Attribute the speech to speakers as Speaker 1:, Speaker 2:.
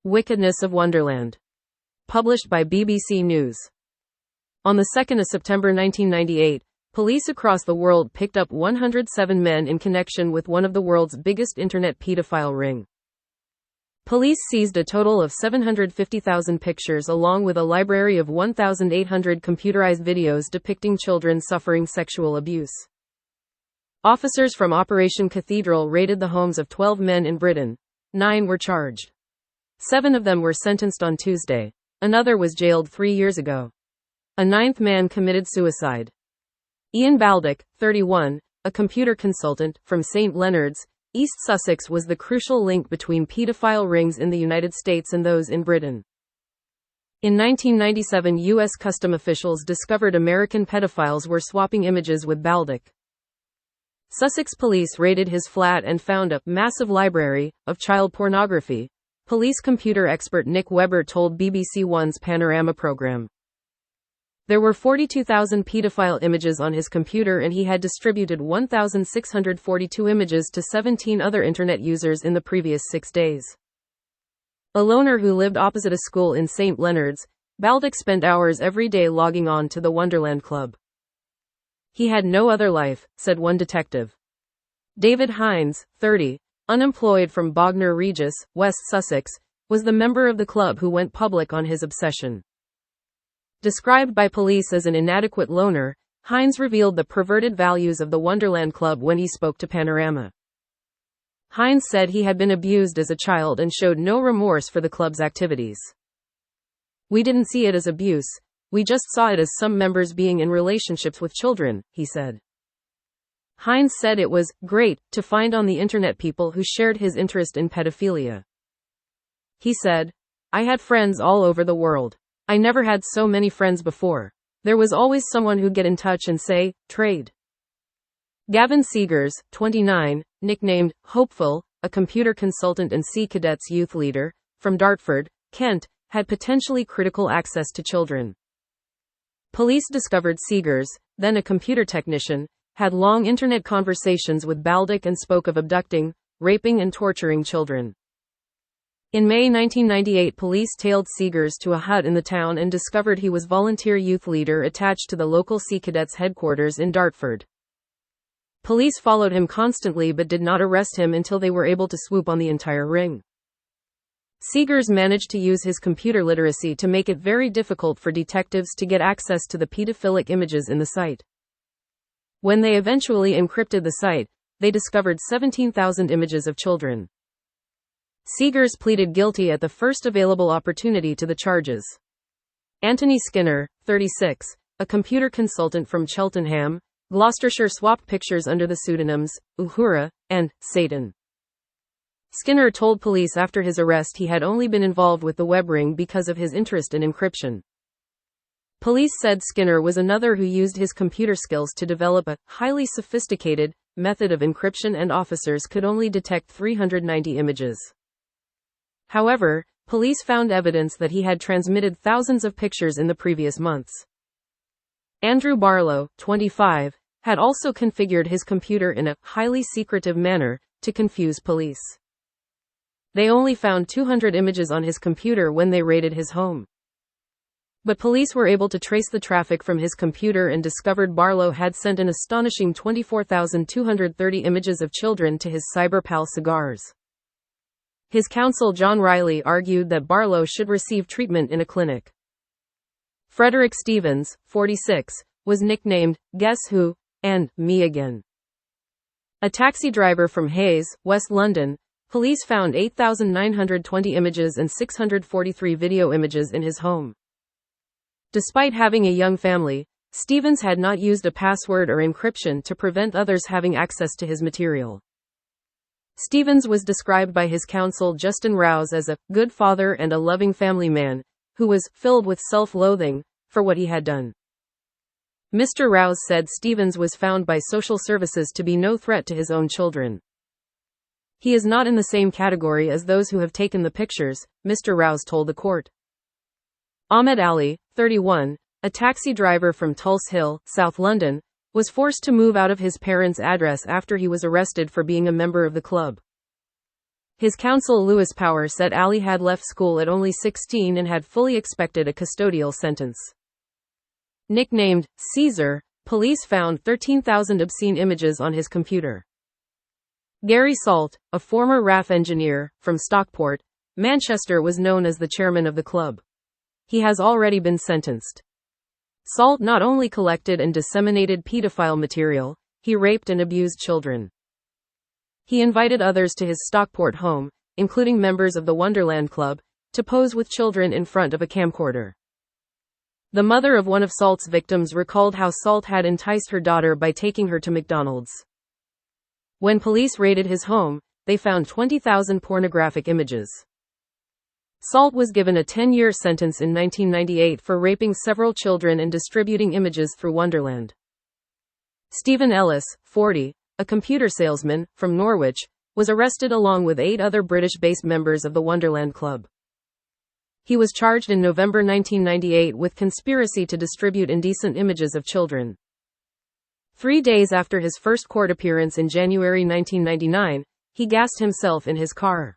Speaker 1: Wickedness of Wonderland. Published by BBC News. On the 2nd of September 1998, police across the world picked up 107 men in connection with one of the world's biggest internet pedophile ring. Police seized a total of 750,000 pictures along with a library of 1,800 computerized videos depicting children suffering sexual abuse. Officers from Operation Cathedral raided the homes of 12 men in Britain. 9 were charged. 7 of them were sentenced on Tuesday. Another was jailed 3 years ago. A 9th man committed suicide. Ian Baldock, 31, a computer consultant from St. Leonard's, East Sussex, was the crucial link between pedophile rings in the United States and those in Britain. In 1997, U.S. custom officials discovered American pedophiles were swapping images with Baldock. Sussex police raided his flat and found a massive library of child pornography, police computer expert Nick Webber told BBC One's Panorama program. There were 42,000 pedophile images on his computer and he had distributed 1,642 images to 17 other internet users in the previous 6 days. A loner who lived opposite a school in St. Leonard's, Baldock spent hours every day logging on to the Wonderland Club. He had no other life, said one detective. David Hines, 30, unemployed from Bognor Regis, West Sussex, was the member of the club who went public on his obsession. Described by police as an inadequate loner, Hines revealed the perverted values of the Wonderland Club when he spoke to Panorama. Hines said he had been abused as a child and showed no remorse for the club's activities. "We didn't see it as abuse, we just saw it as some members being in relationships with children," he said. Hines said it was great to find on the internet people who shared his interest in pedophilia. He said, "I had friends all over the world. I never had so many friends before. There was always someone who'd get in touch and say, trade." Gavin Seegers, 29, nicknamed Hopeful, a computer consultant and Sea Cadets youth leader, from Dartford, Kent, had potentially critical access to children. Police discovered Seegers, then a computer technician, had long internet conversations with Baldock and spoke of abducting, raping and torturing children. In May 1998, police tailed Seegers to a hut in the town and discovered he was volunteer youth leader attached to the local Sea Cadets headquarters in Dartford. Police followed him constantly but did not arrest him until they were able to swoop on the entire ring. Seegers managed to use his computer literacy to make it very difficult for detectives to get access to the pedophilic images in the site. When they eventually encrypted the site, they discovered 17,000 images of children. Seegers pleaded guilty at the first available opportunity to the charges. Anthony Skinner, 36, a computer consultant from Cheltenham, Gloucestershire, swapped pictures under the pseudonyms Uhura and Satan. Skinner told police after his arrest he had only been involved with the web ring because of his interest in encryption. Police said Skinner was another who used his computer skills to develop a highly sophisticated method of encryption, and officers could only detect 390 images. However, police found evidence that he had transmitted thousands of pictures in the previous months. Andrew Barlow, 25, had also configured his computer in a highly secretive manner to confuse police. They only found 200 images on his computer when they raided his home. But police were able to trace the traffic from his computer and discovered Barlow had sent an astonishing 24,230 images of children to his CyberPal cigars. His counsel John Riley argued that Barlow should receive treatment in a clinic. Frederick Stevens, 46, was nicknamed Guess Who and Me Again. A taxi driver from Hayes, West London, police found 8,920 images and 643 video images in his home. Despite having a young family, Stevens had not used a password or encryption to prevent others having access to his material. Stevens was described by his counsel Justin Rouse as a good father and a loving family man, who was filled with self-loathing for what he had done. Mr. Rouse said Stevens was found by social services to be no threat to his own children. "He is not in the same category as those who have taken the pictures," Mr. Rouse told the court. Ahmed Ali, 31, a taxi driver from Tulse Hill, South London, was forced to move out of his parents' address after he was arrested for being a member of the club. His counsel Louis Power said Ali had left school at only 16 and had fully expected a custodial sentence. Nicknamed Caesar, police found 13,000 obscene images on his computer. Gary Salt, a former RAF engineer from Stockport, Manchester, was known as the chairman of the club. He has already been sentenced. Salt not only collected and disseminated pedophile material, he raped and abused children. He invited others to his Stockport home, including members of the Wonderland Club, to pose with children in front of a camcorder. The mother of one of Salt's victims recalled how Salt had enticed her daughter by taking her to McDonald's. When police raided his home, they found 20,000 pornographic images. Salt was given a 10-year sentence in 1998 for raping several children and distributing images through Wonderland. Stephen Ellis, 40, a computer salesman from Norwich, was arrested along with 8 other British-based members of the Wonderland Club. He was charged in November 1998 with conspiracy to distribute indecent images of children. 3 days after his first court appearance in January 1999, he gassed himself in his car.